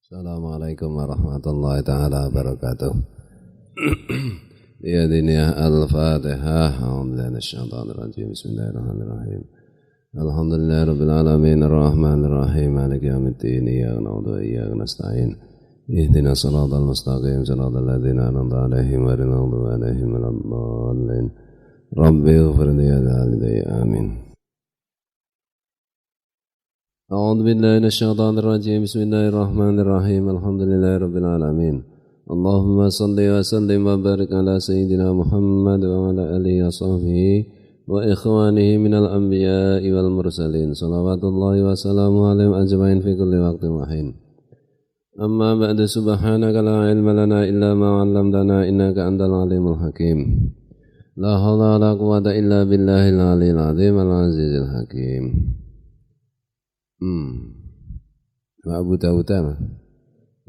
Assalamualaikum warahmatullahi ta'ala wabarakatuh. Ya diniyah al-fatihah. A'udzubillahi minasyaitonir rajim. Bismillahirrahmanirrahim. Alhamdulillahi rabbil alamin arrahmanir rahim maliki yaumiddin iyyaka na'budu wa iyyaka nasta'in. Ihdinas siratal mustaqim siratal ladzina an'amta 'alaihim ghairil maghdubi 'alaihim waladdallin. Rabbi ighfir li wa walidayya amin. أعوذ بالله من الشيطان الرجيم بسم الله الرحمن الرحيم الحمد لله رب العالمين اللهم صل وسلم وبارك على سيدنا محمد وعلى آله وصحبه وإخوانه من الأنبياء والمرسلين صلوات الله وسلامه عليهم أجمعين في كل وقت وحين أما بعد سبحانك لا علم لنا إلا ما علمتنا إنك أنت العليم الحكيم لا حول ولا قوة إلا بالله العلي العظيم العزيز الحكيم. Wa Abu Dawud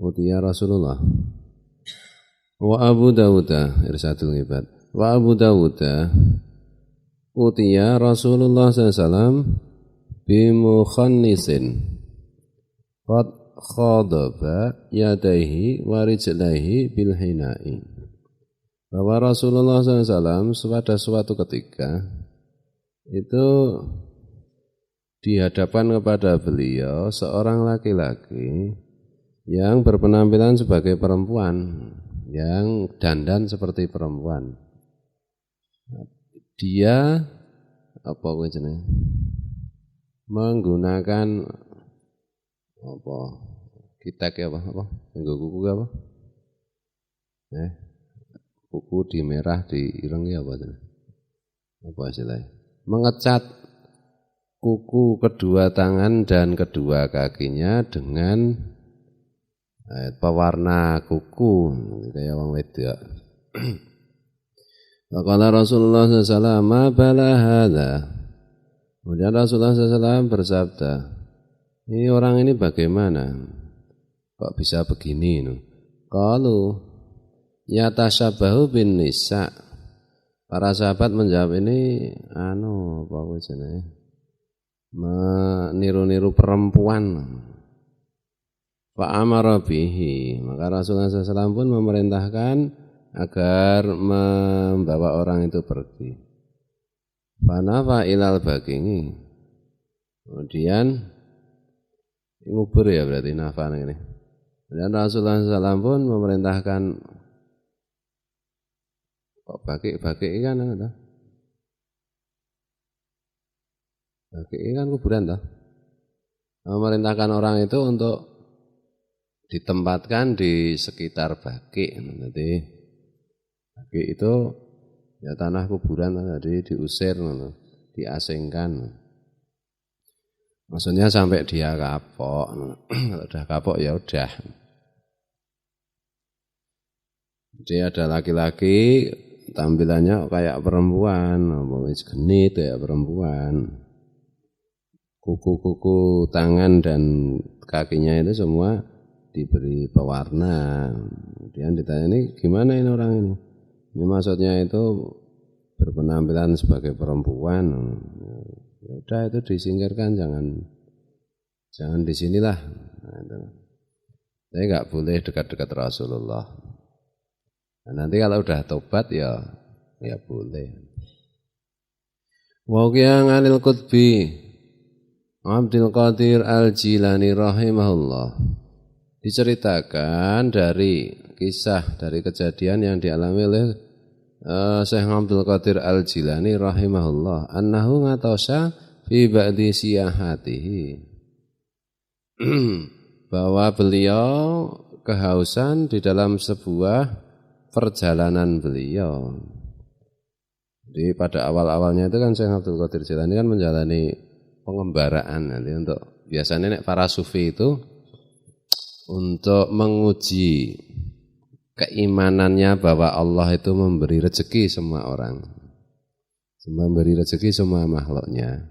utiya Rasulullah wa Abu Dawud irsadul ibad wa Abu Dawud utiya Rasulullah SAW bimukhannisin qad khadaba yadaihi wa rijlaihi bil hinai, bahwa Rasulullah SAW pada suatu ketika itu dihadapkan kepada beliau seorang laki-laki yang berpenampilan sebagai perempuan, yang dandan seperti perempuan. Dia menggunakan kitek apa? Nggo kuku apa? Kuku di merah diireng apa jenenge? Apa istilahnya? Mengecat kuku kedua tangan dan kedua kakinya dengan pewarna kuku kayak wong wedok. Faqala Rasulullah sallallahu alaihi wasallam, "Ma bala hadza?" Kemudian Rasulullah SAW bersabda, "Ini orang ini bagaimana? Kok bisa begini?" Qalu yatashabahu bin nisa. Para sahabat menjawab, ini apa jenenge? Meniru-niru perempuan. Fa'amara bihi, maka Rasulullah SAW pun memerintahkan agar membawa orang itu pergi. Fanafa ilal bagingi, kemudian ngubur ya berarti nafa ini. Dan Rasulullah SAW pun memerintahkan kok bagi kan ada. Oke, ini kan kuburan toh. Memerintahkan orang itu untuk ditempatkan di sekitar baki. Jadi baki itu ya tanah kuburan, jadi diusir, diasingkan. Maksudnya sampai dia kapok. Kalau udah kapok ya udah. Jadi ada laki-laki tampilannya kayak perempuan, genit kayak perempuan. Kuku-kuku tangan dan kakinya itu semua diberi pewarna. Kemudian ditanya, ini gimana ini orang ini? Ini maksudnya itu berpenampilan sebagai perempuan. Ya udah itu disingkirkan, jangan di sinilah. Saya nggak boleh dekat-dekat Rasulullah. Nah, nanti kalau udah tobat ya boleh. Wa qiyang anil qutbi Abdul Qadir Al-Jilani rahimahullah, diceritakan dari kisah dari kejadian yang dialami oleh Syekh Abdul Qadir Al-Jilani rahimahullah, annahu ngatosha fi ba'di siyahatihi, bahwa beliau kehausan di dalam sebuah perjalanan beliau. Jadi pada awal-awalnya itu kan Syekh Abdul Qadir Jilani kan menjalani pengembaraan nanti untuk biasanya para sufi itu untuk menguji keimanannya bahwa Allah itu memberi rezeki semua orang, memberi rezeki semua makhluknya,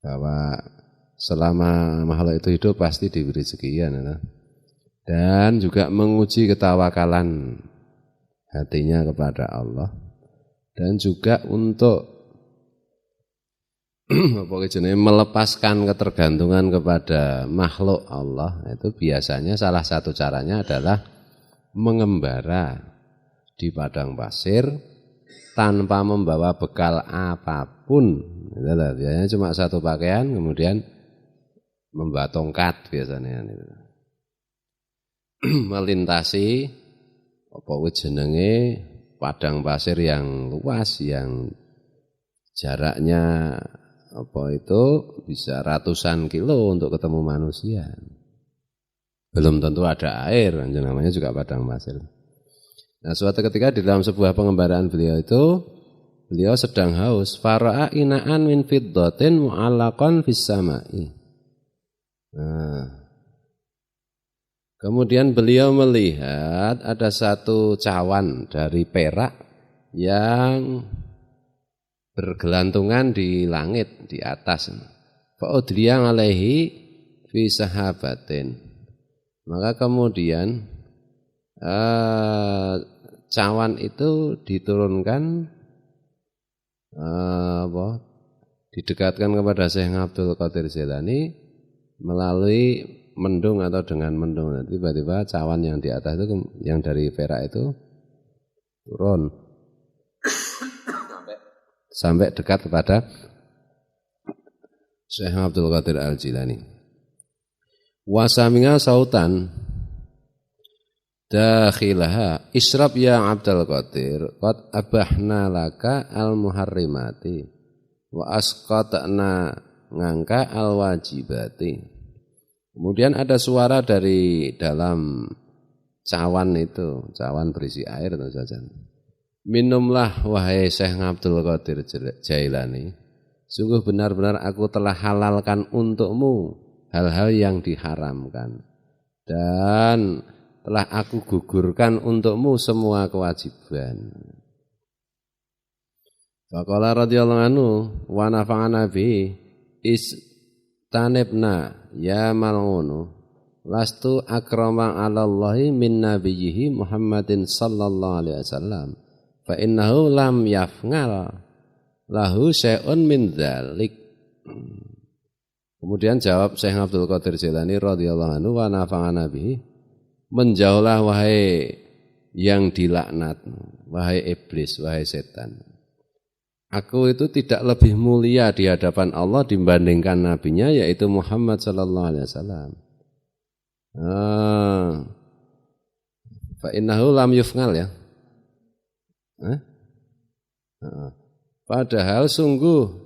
bahwa selama makhluk itu hidup pasti diberi rezeki ya, dan juga menguji ketawakalan hatinya kepada Allah, dan juga untuk apa jenenge melepaskan ketergantungan kepada makhluk Allah, itu biasanya salah satu caranya adalah mengembara di padang pasir tanpa membawa bekal apapun. Biasanya cuma satu pakaian, kemudian membawa tongkat biasanya. Melintasi apa jenenge padang pasir yang luas, yang jaraknya apa itu bisa ratusan kilo untuk ketemu manusia. Belum tentu ada air, namanya juga padang pasir. Nah, suatu ketika di dalam sebuah pengembaraan beliau itu, beliau sedang haus. Fara'a ina'an min fiddatin mu'allaqan fis sama'i. Nah, kemudian beliau melihat ada satu cawan dari perak yang bergelantungan di langit, di atas. Fa'udliya alaihi fi sahabatin. Maka kemudian cawan itu diturunkan, didekatkan kepada Syekh Abdul Qadir Jailani melalui mendung atau dengan mendung. Tiba-tiba cawan yang di atas itu, yang dari perak itu turun sampai dekat kepada Syekh Abdul Qadir Al-Jilani. Wasaminga sautan dakhilaha isyrab ya Abdul Qadir qad abahna laka al-muharrimati wa asqatna ngangka al-wajibati. Kemudian ada suara dari dalam cawan itu, cawan berisi air tentu saja. Minumlah wahai Syekh Abdul Qadir Jailani, sungguh benar-benar aku telah halalkan untukmu hal-hal yang diharamkan, dan telah aku gugurkan untukmu semua kewajiban. Faqala radhiyallahu anhu wa nafa'ana bi istanibna ya mal'unu lastu akrama 'alallahi min nabiyhi Muhammadin sallallahu alaihi wasallam fa innahu lam yaf'al lahu syai'un min dzalik. Kemudian jawab Syekh Abdul Qadir Jailani radhiyallahu anhu wa nafa'ana bihi, menjauhlah wahai yang dilaknat, wahai iblis, wahai setan. Aku itu tidak lebih mulia di hadapan Allah dibandingkan nabinya, yaitu Muhammad sallallahu alaihi wasallam. Fa innahu lam yuf'al ya. Padahal sungguh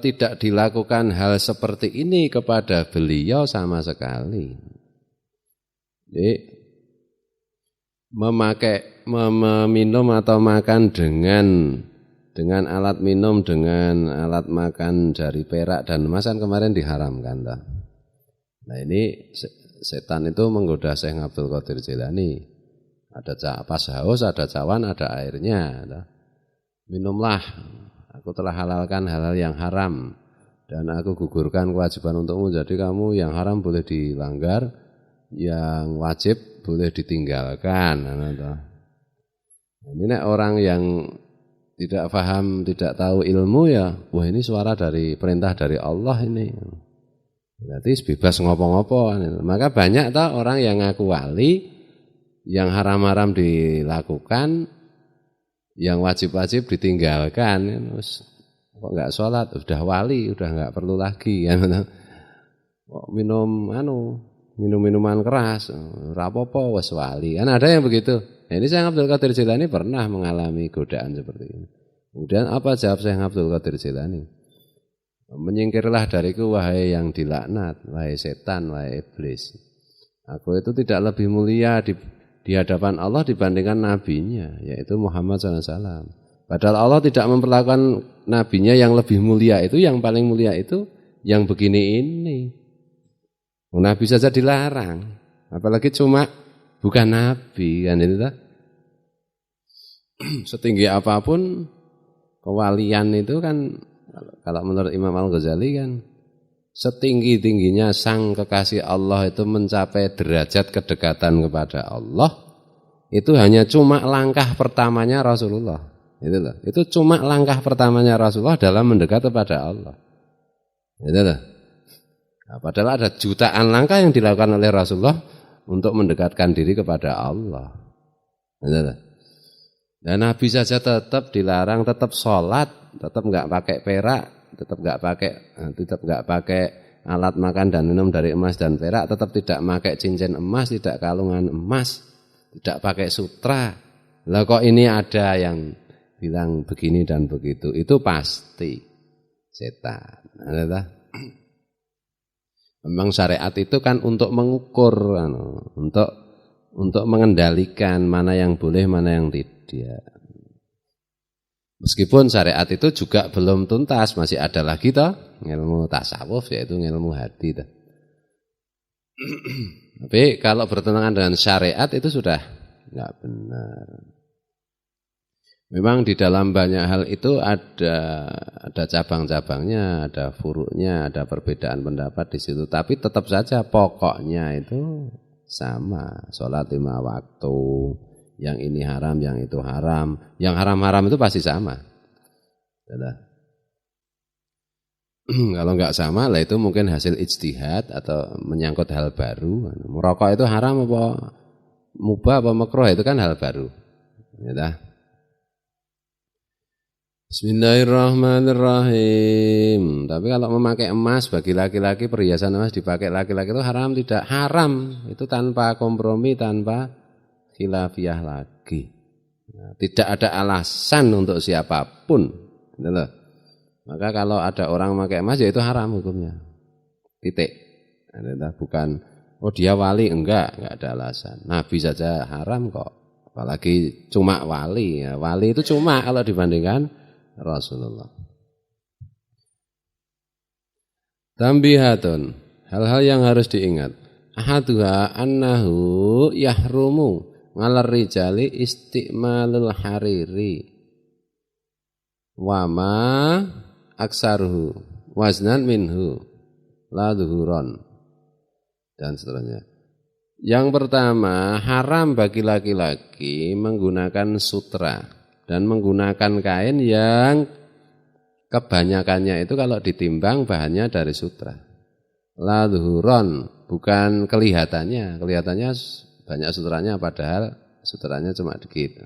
tidak dilakukan hal seperti ini kepada beliau sama sekali. Jadi meminum atau makan dengan alat minum, dengan alat makan dari perak dan emas kan kemarin diharamkan. Nah ini setan itu menggoda Syekh Abdul Qadir Jailani. Ada pas haus, ada cawan, ada airnya. Minumlah, aku telah halalkan hal-hal yang haram dan aku gugurkan kewajiban untukmu. Jadi kamu yang haram boleh dilanggar, yang wajib boleh ditinggalkan. Ini orang yang tidak paham, tidak tahu ilmu ya, wah ini suara dari perintah dari Allah ini. Berarti bebas ngopo-ngopo. Maka banyak orang yang ngaku wali, yang haram-haram dilakukan, yang wajib-wajib ditinggalkan. Kok enggak sholat, udah wali, udah enggak perlu lagi. Kok minum-minuman keras, rapopo wis wali. Kan ada yang begitu. Nah, ini Syekh Abdul Qadir Jailani pernah mengalami godaan seperti ini. Kemudian apa jawab Syekh Abdul Qadir Jailani? Menyingkirlah dariku wahai yang dilaknat, wahai setan, wahai iblis. Aku itu tidak lebih mulia di hadapan Allah dibandingkan nabinya, yaitu Muhammad SAW. Padahal Allah tidak memperlakukan nabinya yang lebih mulia itu, yang paling mulia itu yang begini ini. Nabi saja dilarang, apalagi cuma bukan nabi kan itu tak? Setinggi apapun kewalian itu kan, kalau menurut Imam Al-Ghazali kan, setinggi-tingginya sang kekasih Allah itu mencapai derajat kedekatan kepada Allah, itu hanya cuma langkah pertamanya Rasulullah. Itu loh. Itu cuma langkah pertamanya Rasulullah dalam mendekat kepada Allah. Itu loh. Nah, padahal ada jutaan langkah yang dilakukan oleh Rasulullah untuk mendekatkan diri kepada Allah. Itu loh. Dan Nabi saja tetap dilarang, tetap sholat, tetap nggak pakai perak, tetap nggak pakai alat makan dan minum dari emas dan perak, tetap tidak pakai cincin emas, tidak kalungan emas, tidak pakai sutra. Lah kok ini ada yang bilang begini dan begitu, itu pasti setan. Memang syariat itu kan untuk mengukur, untuk mengendalikan mana yang boleh, mana yang tidak. Meskipun syariat itu juga belum tuntas, masih ada lagi toh ilmu tasawuf, yaitu ilmu hati toh. Tapi kalau bertentangan dengan syariat itu sudah enggak benar. Memang di dalam banyak hal itu ada cabang-cabangnya, ada furuknya, ada perbedaan pendapat di situ. Tapi tetap saja pokoknya itu sama. Sholat 5 waktu, yang ini haram, yang itu haram. Yang haram-haram itu pasti sama. Kalau enggak sama, lah itu mungkin hasil ijtihad atau menyangkut hal baru. Merokok itu haram apa mubah apa makruh, itu kan hal baru. Ya. Bismillahirrahmanirrahim. Tapi kalau memakai emas bagi laki-laki, perhiasan emas dipakai laki-laki itu haram tidak? Haram. Itu tanpa kompromi, tanpa khilafiyah lagi. Nah, tidak ada alasan untuk siapapun. Gitu loh. Maka kalau ada orang memakai emas ya itu haram hukumnya. Titik. Nah, bukan dia wali, enggak ada alasan. Nabi saja haram kok. Apalagi cuma wali. Ya, wali itu cuma kalau dibandingkan Rasulullah. Tambihatun, hal-hal yang harus diingat. Ahaduha annahu yahrumu ngalar rijali istiqmalul hariri wama aksaruhu waznan minhu la duhuron, dan seterusnya. Yang pertama, haram bagi laki-laki menggunakan sutra dan menggunakan kain yang kebanyakannya itu kalau ditimbang bahannya dari sutra. La dhuhuron, bukan kelihatannya banyak sutranya padahal sutranya cuma dikit.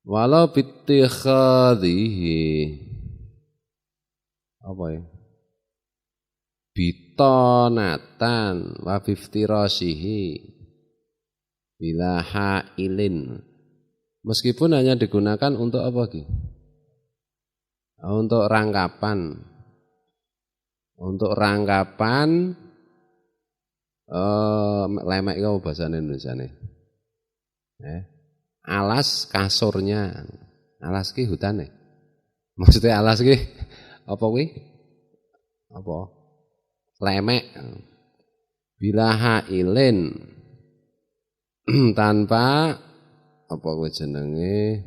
Walau bittikhadhihi apa ya? Bitonatan wa biftirasihi bila hailin. Meskipun hanya digunakan untuk apa Ki? Untuk rangkapan. Untuk rangkapan lemek kau bahasa Indonesia nih. Alas kasurnya. Alas ki hutan nih. Maksudnya alas ki apa ki? Apa? Lemek. Bila hailin tanpa apa kuwi jenenge,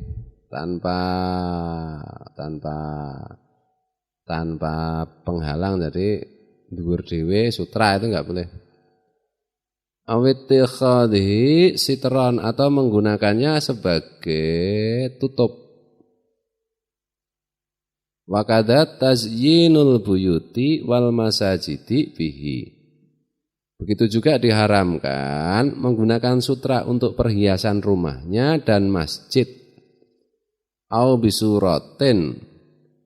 tanpa penghalang, jadi dhuwur dhewe sutra itu enggak boleh. Awittikhadhi sitron, atau menggunakannya sebagai tutup. Wakadat tazyinul buyuti wal masajidi bihi. Begitu juga diharamkan menggunakan sutra untuk perhiasan rumahnya dan masjid. Au bisuratin,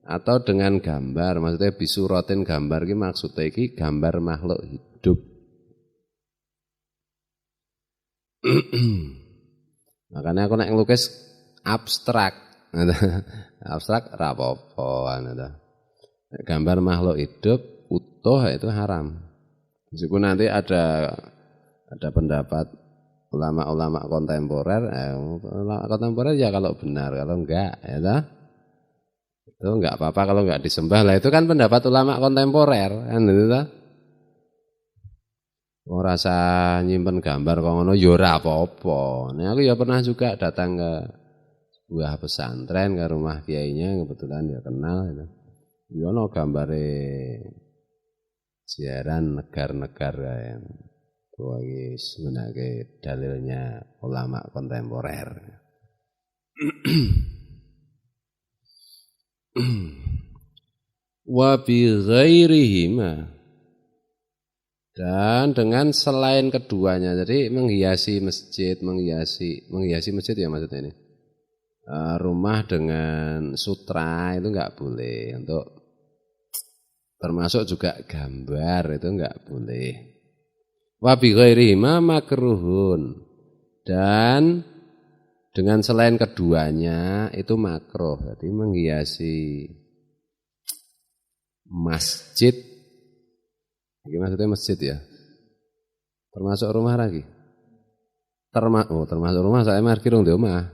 atau dengan gambar. Maksudnya bisuratin gambar iki maksudnya iki gambar makhluk hidup. Makanya aku nek ngelukis abstrak. Abstrak ora apa-apa. Gambar makhluk hidup utuh itu haram. Meskipun nanti ada pendapat ulama-ulama kontemporer, kontemporer ya kalau benar, kalau enggak ya toh, itu enggak apa-apa kalau enggak disembah lah, itu kan pendapat ulama kontemporer kan itu toh. Ora rasa nyimpen gambar kok ngono ya ora apa-apa. Nah, aku ya pernah juga datang ke sebuah pesantren, ke rumah kiainya, kebetulan dia kenal gitu. Ya ono gambare siaran negara-negara yang sebenarnya dalilnya ulama kontemporer. Wa bi ghairihima, dan dengan selain keduanya. Jadi menghiasi masjid masjid ya maksudnya ini. Rumah dengan sutra itu enggak boleh, untuk termasuk juga gambar itu enggak boleh. Wa bi ghairihima makruhun, dan dengan selain keduanya itu makruh. Jadi menghiasi masjid, ini maksudnya masjid ya, termasuk rumah lagi. Termasuk rumah, saya markir di rumah.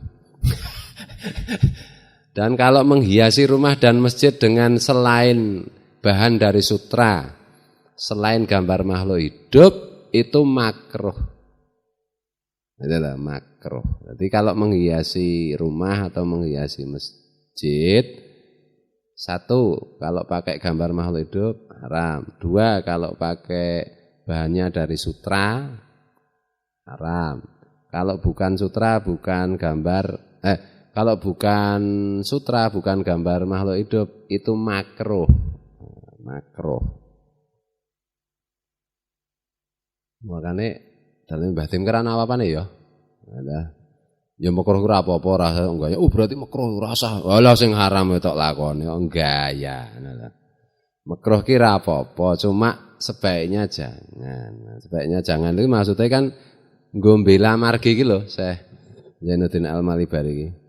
Dan kalau menghiasi rumah dan masjid dengan selain bahan dari sutra, selain gambar makhluk hidup, itu makruh. Itulah makruh. Jadi kalau menghiasi rumah atau menghiasi masjid, satu, kalau pakai gambar makhluk hidup haram. Dua, kalau pakai bahannya dari sutra haram. Kalau bukan sutra, bukan gambar kalau bukan sutra, bukan gambar makhluk hidup, itu makruh. Makruh. Makanya dalam Mbah Tim kerana apa nih ya? Ya makruh ora apa-apa rasa enggak ya. Berarti makruh rasa. Walah sing haram tok lakone enggak ya. Makruh kira apa-apa, cuma sebaiknya jangan. Sebaiknya jangan itu maksudnya kan nggo mbela margi iki lho, Syekh Zainuddin Al-Malibari iki.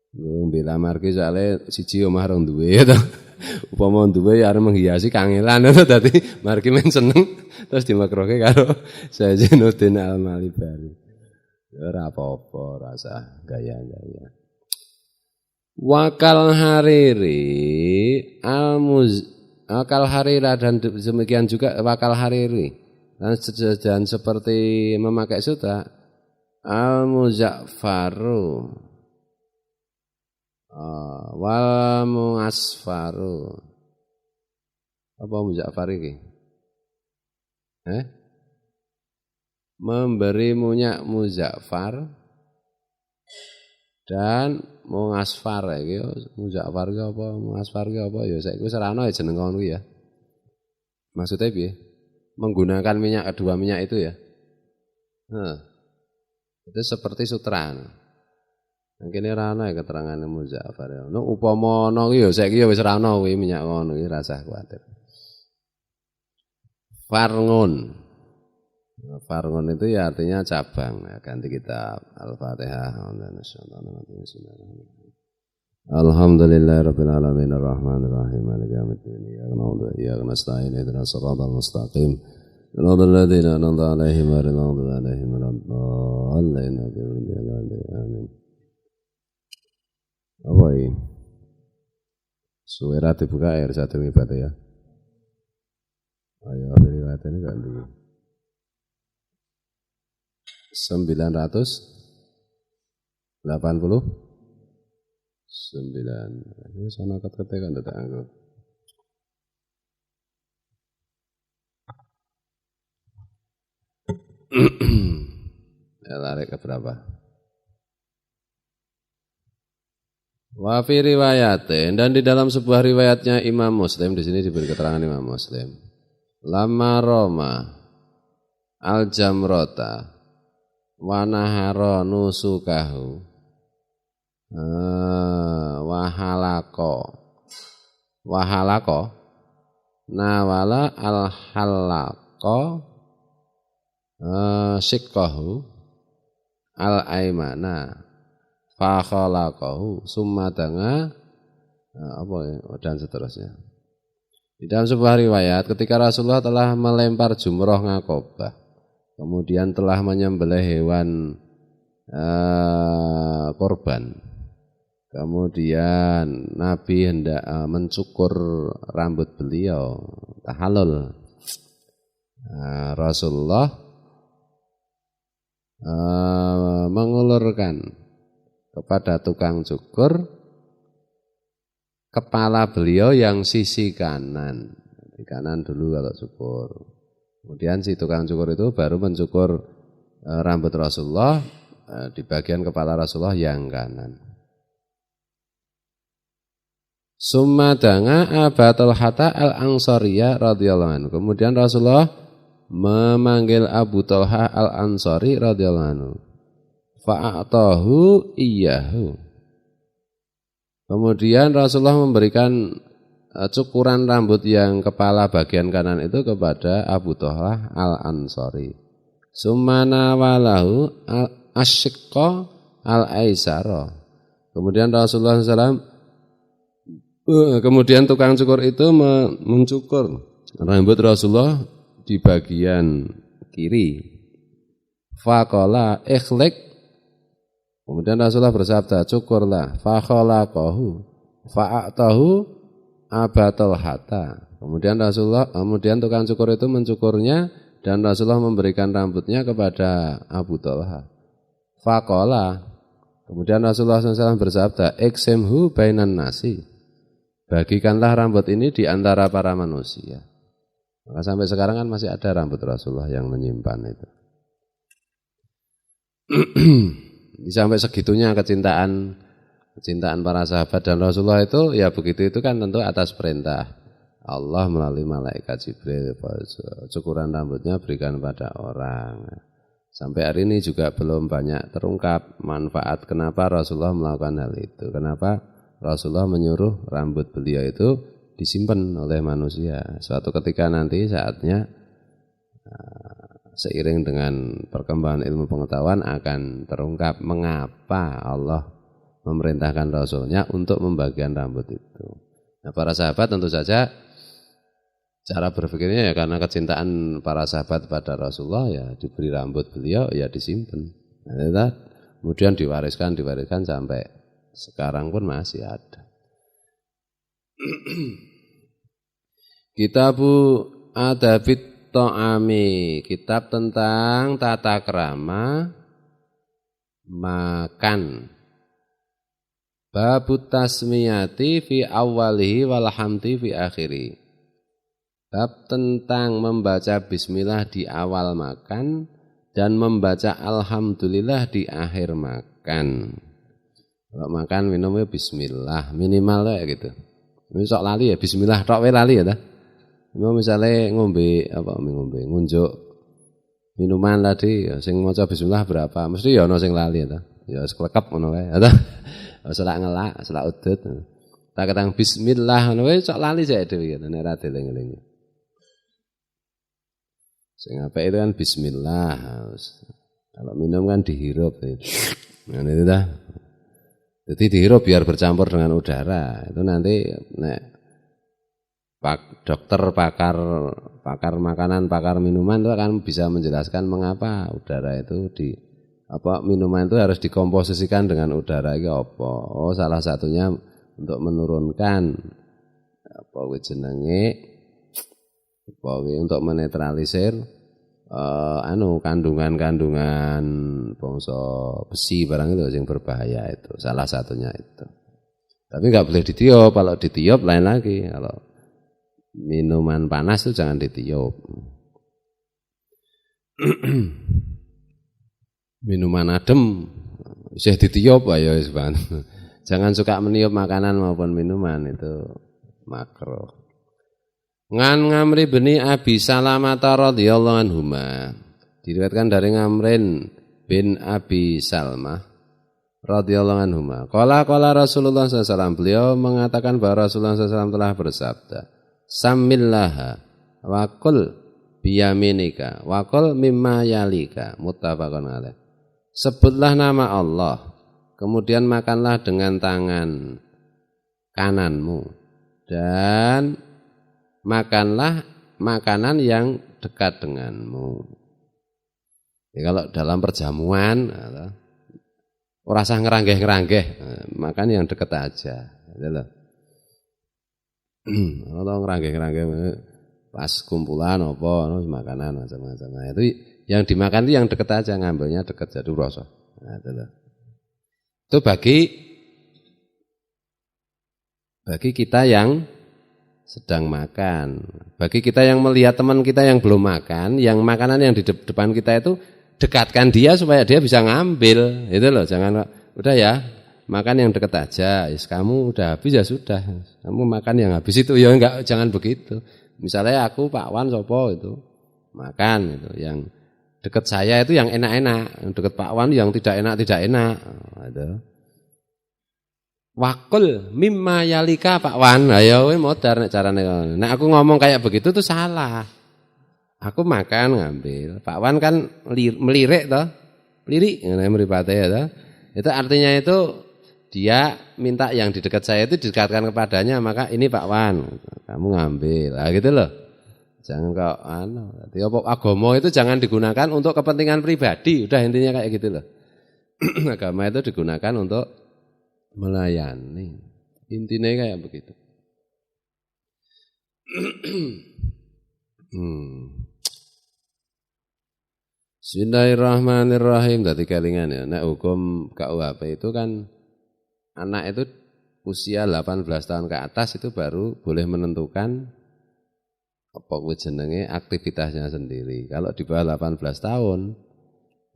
Nggo mbela margi soalé siji omah rong duwe to. Upama duwe ya arep menghiasi kangelan to dadi margi men seneng terus dimakruhke karo Syekh Zainuddin Al-Malibari. Ora apa-apa rasa gaya-gaya. Wakal hariri akal harira, dan demikian juga wakal hariri, dan seperti memakai sutra al-muzaffaru wal muasfaru. Apa muzaffar iki? Memberi minyak muzaffar dan mengasfar iki. Muzaffar ki apa, mengasfar ki apa ya saiki wis ora ana ya jeneng ngono ya. Maksudnya piye? Menggunakan minyak, kedua minyak itu ya. Itu seperti sutra. Mungkin ora ana keterangan muzaffar ya. Nek upama ana ki ya saiki ya wis ora ana kuwi minyak ngono iki, rasa kuwatir. Farngun. Farngun itu ya artinya cabang. Ya, ganti kitab Al-Fatihah. Alhamdulillahirabbil alamin arrahmanir rahim maliki yaumiddin iyyaka na'budu wa iyyaka nasta'in ihdinas siratal mustaqim siratal ladzina an'amta 'alaihim ghairil maghdubi 'alaihim waladdallin amin. Apa ini? Suara dibuka air satu ibadah ya. Ayo riwayat ini ganti. 989. Ini sana ketekan tidak anggo. Ya lari ke berapa? Wa fi riwayatin, dan di dalam sebuah riwayatnya Imam Muslim, di sini diberi keterangan Imam Muslim. Lama Roma al-jamrota wa nahara nusukahu wahalako nawala al-halako sikkahu al-aimana fakhalaqahu summa danga dan seterusnya. Di dalam sebuah riwayat ketika Rasulullah telah melempar jumroh ngaqobah, kemudian telah menyembelih hewan korban, kemudian Nabi hendak mencukur rambut beliau, tahallul. Rasulullah mengulurkan kepada tukang cukur kepala beliau yang sisi kanan. Di kanan dulu kalau cukur. Kemudian si tukang cukur itu baru mencukur rambut Rasulullah di bagian kepala Rasulullah yang kanan. Summa danga Aba Talhata al-Ansariyah radhiyallahu anhu. Kemudian Rasulullah memanggil Abu Talha al-Ansari radhiyallahu anhu. Fa'atahu iyyahu. Kemudian Rasulullah memberikan cukuran rambut yang kepala bagian kanan itu kepada Abu Talha al-Ansari. Summa nawalahu al-asyiqqa al-aisara. Kemudian Rasulullah SAW kemudian tukang cukur itu mencukur rambut Rasulullah di bagian kiri. Faqala ikhlik. Kemudian Rasulullah bersabda, cukurlah. Fakhalaqahu fa'atahu Aba Talhata. Kemudian tukang cukur itu mencukurnya dan Rasulullah memberikan rambutnya kepada Abu Talha. Faqala. Kemudian Rasulullah SAW bersabda, iksimhu bainan nasi. Bagikanlah rambut ini di antara para manusia. Maka sampai sekarang kan masih ada rambut Rasulullah yang menyimpan itu. Sampai segitunya kecintaan para sahabat dan Rasulullah itu, ya begitu itu kan tentu atas perintah Allah melalui malaikat Jibril. Cukuran rambutnya berikan pada orang. Sampai hari ini juga belum banyak terungkap manfaat kenapa Rasulullah melakukan hal itu. Kenapa Rasulullah menyuruh rambut beliau itu disimpan oleh manusia. Suatu ketika nanti saatnya seiring dengan perkembangan ilmu pengetahuan akan terungkap mengapa Allah memerintahkan Rasulnya untuk membagikan rambut itu. Nah, para sahabat tentu saja cara berpikirnya ya karena kecintaan para sahabat pada Rasulullah ya diberi rambut beliau ya disimpan. Nah, kemudian diwariskan sampai sekarang pun masih ada. Kitabu Adabit Ta'ami, kitab tentang tata krama makan. Babut tasmiyati fi awalihi wal hamdi fi akhiri. Bab tentang membaca bismillah di awal makan dan membaca alhamdulillah di akhir makan. Kalau makan minumnya bismillah minimal ya gitu. Ini sok lali ya bismillah tok wae lali ya ta. Mau misalnya ngombe ngunjuk minuman tadi sing maca bismillah berapa? Mesti ya ana sing lali ya ta. Ya wis klekep ngono wae ya ta. Selak ngelak, selak udut. Tak ketang bismillah ngono wae sok lali sae dhewe ya nek ra deling-eling. Sing apik itu kan bismillah. Kalau minum kan dihirup. Nah itu dah. Jadi dihirup biar bercampur dengan udara. Itu nanti dokter pakar makanan, pakar minuman itu akan bisa menjelaskan mengapa udara itu minuman itu harus dikomposisikan dengan udara iki apa. Oh, salah satunya untuk menurunkan untuk menetralisir kandungan bangsa besi barang itu yang berbahaya itu salah satunya itu. Tapi enggak boleh ditiup, kalau ditiup lain lagi. Kalau minuman panas itu jangan ditiup. Minuman adem isih ditiup ayo wis jangan suka meniup makanan maupun minuman itu makruh. Ngan Ngamri bin Abi Salamah radhiyallahu anhuma. Diriwayatkan dari Ngamrin bin Abi Salmah radhiyallahu anhuma. Qala Rasulullah SAW, beliau mengatakan bahwa Rasulullah SAW telah bersabda, "Samillaha wa qul biyaminika wa qul mimma yalika." Muttafaqun alaih. Sebutlah nama Allah, kemudian makanlah dengan tangan kananmu dan makanlah makanan yang dekat denganmu. Ya, kalau dalam perjamuan ora usah ngeranggeh-ngeranggeh, makan yang dekat aja. Gitu. Kalau ngeranggeh-ngeranggeh pas kumpulan apa makanan macam-macam. Nah, itu yang dimakan itu yang dekat aja, ngambilnya dekat jadi rasa. Nah, itu bagi kita yang sedang makan. Bagi kita yang melihat teman kita yang belum makan, yang makanan yang di depan kita itu dekatkan dia supaya dia bisa ngambil. Itu loh, jangan udah ya, makan yang dekat aja. Kamu udah habis ya sudah. Kamu makan yang habis itu ya enggak, jangan begitu. Misalnya aku Pak Wan sopo itu makan itu yang dekat saya itu yang enak-enak, yang dekat Pak Wan yang tidak enak. Itu. Wakul mimma yalika Pak Wan. Ayo modar nek carane. Nek aku ngomong kayak begitu tuh salah. Aku makan ngambil. Pak Wan kan melirik toh. Lirik ngene mripate ya toh. Itu artinya itu dia minta yang di dekat saya itu didekatkan kepadanya, maka ini Pak Wan, kamu ngambil. Nah gitu loh. Jangan kok jadi agama itu jangan digunakan untuk kepentingan pribadi, udah intinya kayak gitu loh. Agama itu digunakan untuk melayani. Intinya kayak begitu. Bismillahirrahmanirrahim. Tadi kelingan ya. Nek hukum KUHP itu kan anak itu usia 18 tahun ke atas itu baru boleh menentukan apa jenenge aktivitasnya sendiri. Kalau di bawah 18 tahun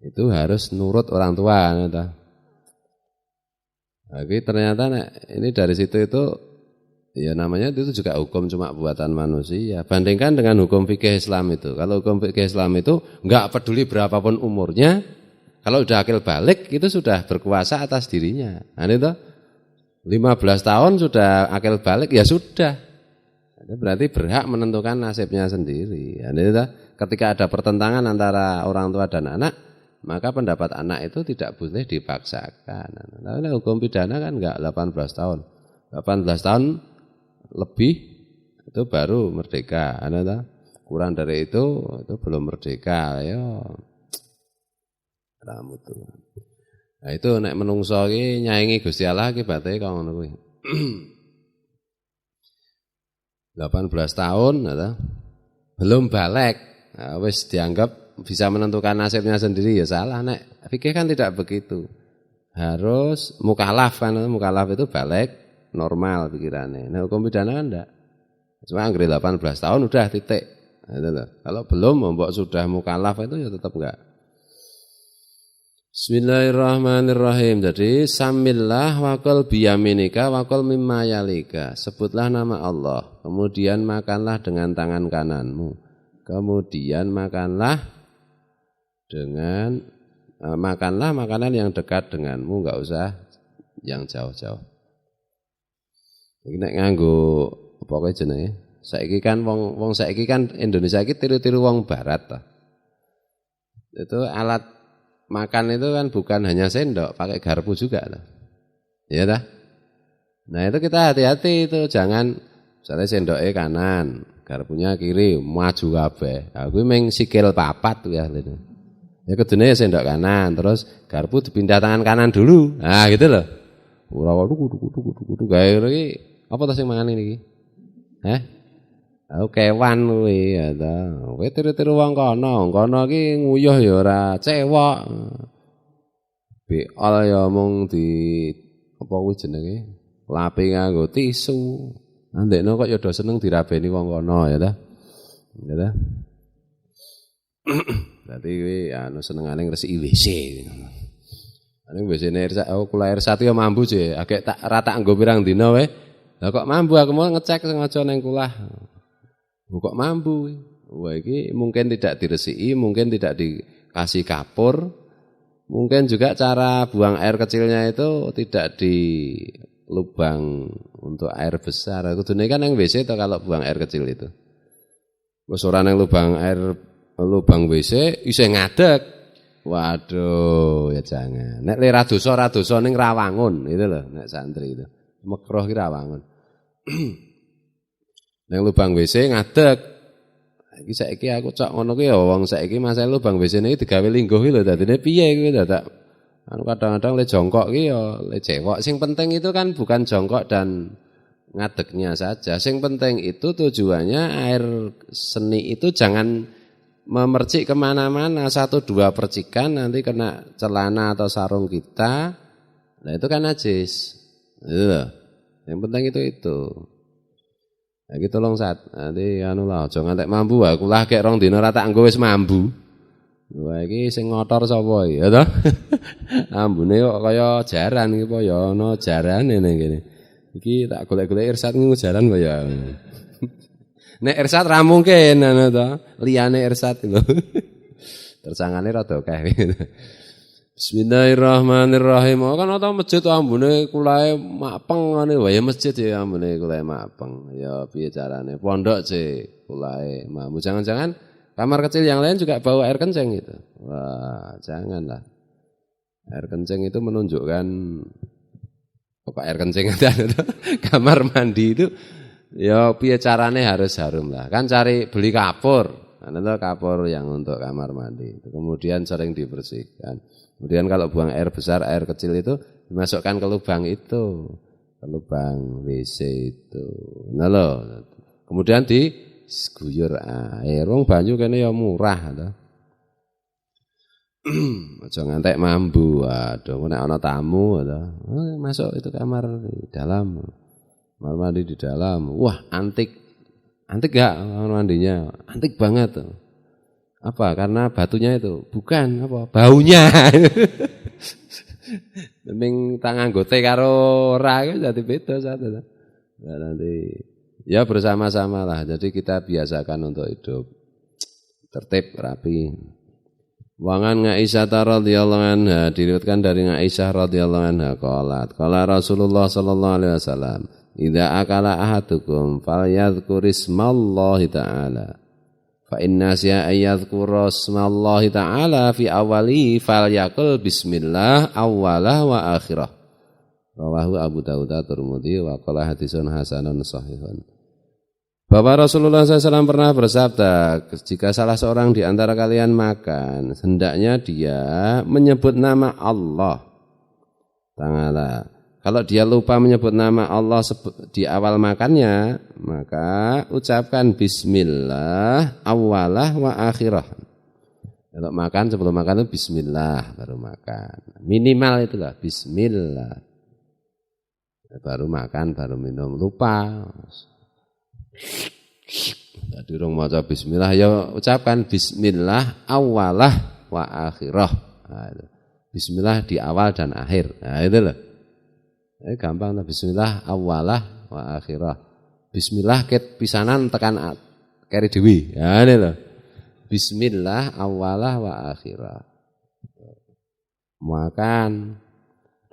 itu harus nurut orang tua. Tapi ternyata ini dari situ itu ya namanya itu juga hukum cuma buatan manusia. Bandingkan dengan hukum fikih Islam itu. Kalau hukum fikih Islam itu enggak peduli berapapun umurnya, kalau udah akil balik itu sudah berkuasa atas dirinya. Nah itu 15 tahun sudah akil balik ya sudah. Itu berarti berhak menentukan nasibnya sendiri. Nah itu ketika ada pertentangan antara orang tua dan anak, maka pendapat anak itu tidak boleh dipaksakan. Nah, hukum pidana kan enggak 18 tahun. 18 tahun lebih itu baru merdeka. Kurang dari itu belum merdeka ya. Ramu tuh. Nah itu nek menungso iki nyaingi Gusti Allah iki bate kok ngono kuwi. 18 tahun belum balik. Nah, wis dianggap bisa menentukan nasibnya sendiri ya salah nek. Fikih kan tidak begitu. Harus mukallaf kan, mukallaf itu balik normal pikirannya. Nah hukum pidana kan enggak. Cuma anggere 18 tahun udah titik. Kalau belum mbok sudah mukallaf itu ya tetap enggak. Bismillahirrahmanirrahim. Jadi samillah wakul biyaminika wakul mimma yalika. Sebutlah nama Allah. Kemudian makanlah dengan tangan kananmu. Kemudian makanlah makanan yang dekat denganmu, enggak usah yang jauh-jauh. Iki nek nganggo apa kaya jenenge? Saiki kan wong saiki kan Indonesia iki tiru-tiru wong barat ta. Itu alat makan itu kan bukan hanya sendok, pakai garpu juga ta. Ya ta? Nah, itu kita hati-hati itu jangan misalnya sendoknya kanan, garpunya kiri, maju kabeh. Aku meng sikil papat ya gitu. Ya kudune sendok kanan, terus garpu dipindah tangan kanan dulu. Nah, gitu loh. Ora kudu gawe iki apa ta sing mangan iki? Aku kewan kuwi ya ta. Kowe tiru-tiru wong kono iki nguyuh ya ora cewek. Beol ya mung di apa kuwi jenenge? Lapi nganggo tisu. Andekno kok ya do seneng dirabeni wong kono ya ta. Ya ta. Berarti kuwi senengane ngresiki WC. Ning WC-ne kula air satu ya mambu je, agek tak rata nggo pirang dina wae. Lah kok mambu aku mau ngecek sengaja ning kulah. Kok mambu. Wah iki mungkin tidak diresiki, mungkin tidak dikasih kapur. Mungkin juga cara buang air kecilnya itu tidak di lubang untuk air besar. Kudune kan yang WC itu kalau buang air kecil itu. Wis ora nang lubang WC isih ngadeg. Waduh, ya jangan. Nek ra dosa ning Rawangun itu lho, nek santri itu. Makruh ki Rawangun. Nang lubang WC ngadeg. Iki saiki aku cok ngono ki ya wong saiki masalah lubang WC niki digawe lingguh ki lho dadine piye kuwi dadak. Kadang-kadang le jongkok ki ya le cewek. Sing penting itu kan bukan jongkok dan ngadegnya saja. Sing penting itu tujuannya air seni itu jangan memercik kemana-mana, 1-2 percikan nanti kena celana atau sarung kita. Nah itu kan najis. Itu loh. Yang penting itu. Nah gitu tolong nanti lah aja ngantek mambu aku lah kayak rong dina ra tak nggo wis mambu. Wah iki sing ngotor sapa ya to? Ambune kok kaya jaran iki apa ya ana jarane ning kene. Iki tak golek-golek irsat niku jaran apa ya. Nek irsat ra mungkin ngono to. Liyane irsat lho. Tersangane rada akeh. Bismillahirrahmanirrahim. Kan ana masjid ambune kulae mapeng ngene wae masjid ya ambune kulae mapeng. Ya piye carane? Pondok sih kulae. Jangan-jangan kamar kecil yang lain juga bawa air kencing itu. Wah, janganlah. Air kencing itu menunjukkan apa air kencing ada kamar mandi itu ya piye carane harus harum lah. Kan cari beli kapur. Ada kapur yang untuk kamar mandi. Kemudian sering dibersihkan. Kemudian kalau buang air besar, air kecil itu dimasukkan ke lubang itu. Ke lubang WC itu. Nah loh. Kemudian diguyur air. Wong banyu kene ya murah to. Aja ngantek mambu. Aduh nek ana tamu to. Masuk itu kamar di dalam. Kamar mandi di dalam. Wah, antik. Antik gak kamar mandinya? Antik banget tuh. Apa? Karena batunya itu. Bukan apa? Baunya. Mending tangan gote karo ora itu jadi beda satu. Nah, nanti ya bersama-sama lah. Jadi kita biasakan untuk hidup tertib, rapi. Wangan Aisyah radhiyallahu anha diriwayatkan dari Aisyah radhiyallahu anha qala Rasulullah sallallahu alaihi wasallam idza akala ahadukum falyadhkur ismallahi ta'ala fa inna siya ayadhkura ismallahi ta'ala fi awali falyaqul bismillah awwalah wa akhirah rawahu Abu Dawud Tirmidzi wa qala hadisun hasanun sahihun. Bapak Rasulullah SAW pernah bersabda, jika salah seorang di antara kalian makan, hendaknya dia menyebut nama Allah Ta'ala. Kalau dia lupa menyebut nama Allah di awal makannya, maka ucapkan bismillah awalah wa akhirah. Kalau makan, sebelum makan itu bismillah baru makan. Minimal itulah bismillah. Baru makan, baru minum. Lupa. Tadi orang maca bismillah ya ucapkan bismillah awalah wa akhirah. Nah, bismillah di awal dan akhir. Nah itu loh. Gampang lah bismillah awalah wa akhirah. Bismillah ket pisanan tekan keri dewi. Nah ini loh. Bismillah awalah wa akhirah. Makan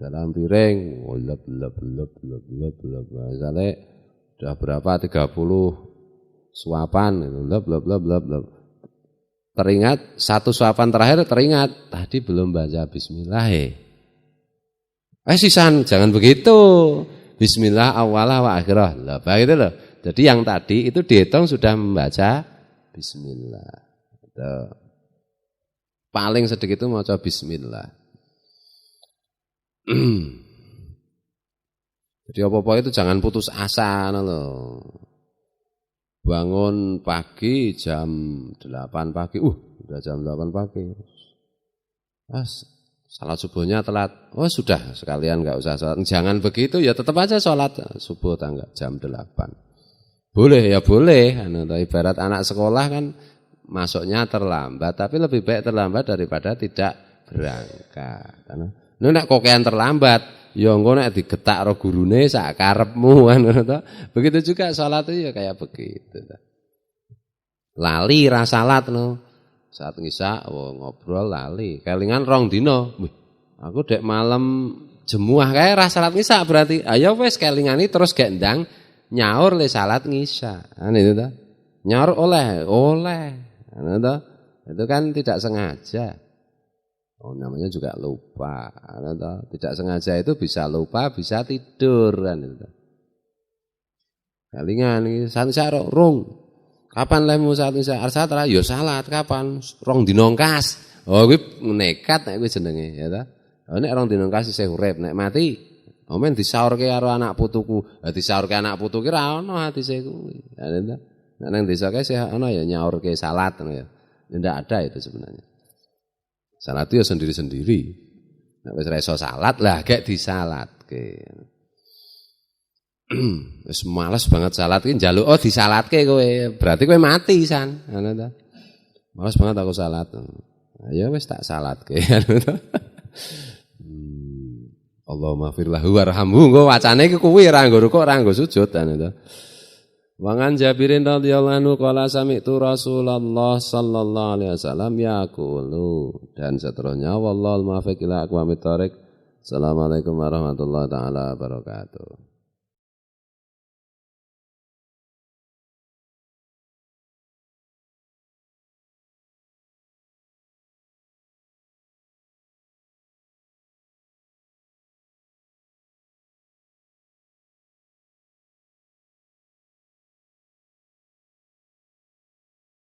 dalam piring, lep. Misalnya sudah berapa 30 suapan itu lep. Teringat satu suapan terakhir teringat tadi belum baca bismillah sisan jangan begitu. Bismillah awalah wa akhirah. Lah begitu loh. Jadi yang tadi itu dihitung sudah membaca bismillah. Itu. Paling sedikit itu mau coba bismillah. Jadi apa-apa itu jangan putus asa loh. Bangun pagi jam 8 pagi. Udah jam 8 pagi. Salat subuhnya telat. Sudah sekalian enggak usah salat. Jangan begitu ya tetap aja salat subuh tangga jam 8. Boleh ya boleh. Ibarat anak sekolah kan masuknya terlambat, tapi lebih baik terlambat daripada tidak berangkat. Nek kokean terlambat ya engko nek digetak karo gurune sak karepmu ngono to. Begitu juga salat itu ya kayak begitu. Lali ra salat no. Saat ngisa ngobrol lali. Kelingan 2 dina. Aku dek malam jemuah kae ra salat ngisa berarti. Ayo wis kelingani terus gek ndang nyaur le salat ngisa. Itu to. Nyaur oleh. Ngono to. Itu kan tidak sengaja. Namanya juga lupa. Tidak sengaja itu bisa lupa, bisa tidur kan itu. Kalingan iki sanisa rong. Kapan lemu saat isya? Saat ra ya salat kapan? 2 dina ngkas. Kuwi nekat nek kuwi jenenge ya ta. Nek 2 dina ngkas isih urip, nek mati men disaurke karo anak putuku. Disaurke anak putu ki ra ono hadise kuwi. Ya ta. Nek nang desa kae sih ono ya nyaurke salat ngono ya. Ndak ada itu sebenarnya. Salat itu ya sendiri-sendiri. Nek wis ra iso salat lah gek disalatke. Wis males banget salat ki njaluk disalatke kowe. Berarti kowe mati san. Ngono ta. Males banget aku salat. Ya wis tak salatke. Allahumma firlahu warhamhu. Engko wacane iku kuwi ora nggo rukuk, ora nggo sujud kan itu. Wangan Jabirin radhiyallahu anhu qala sami'tu Rasulullah sallallahu alaihi wasallam yaqulu dan seterusnya wallahul muwaffiq ila aqwamit thoriq. Assalamualaikum warahmatullahi taala wabarakatuh.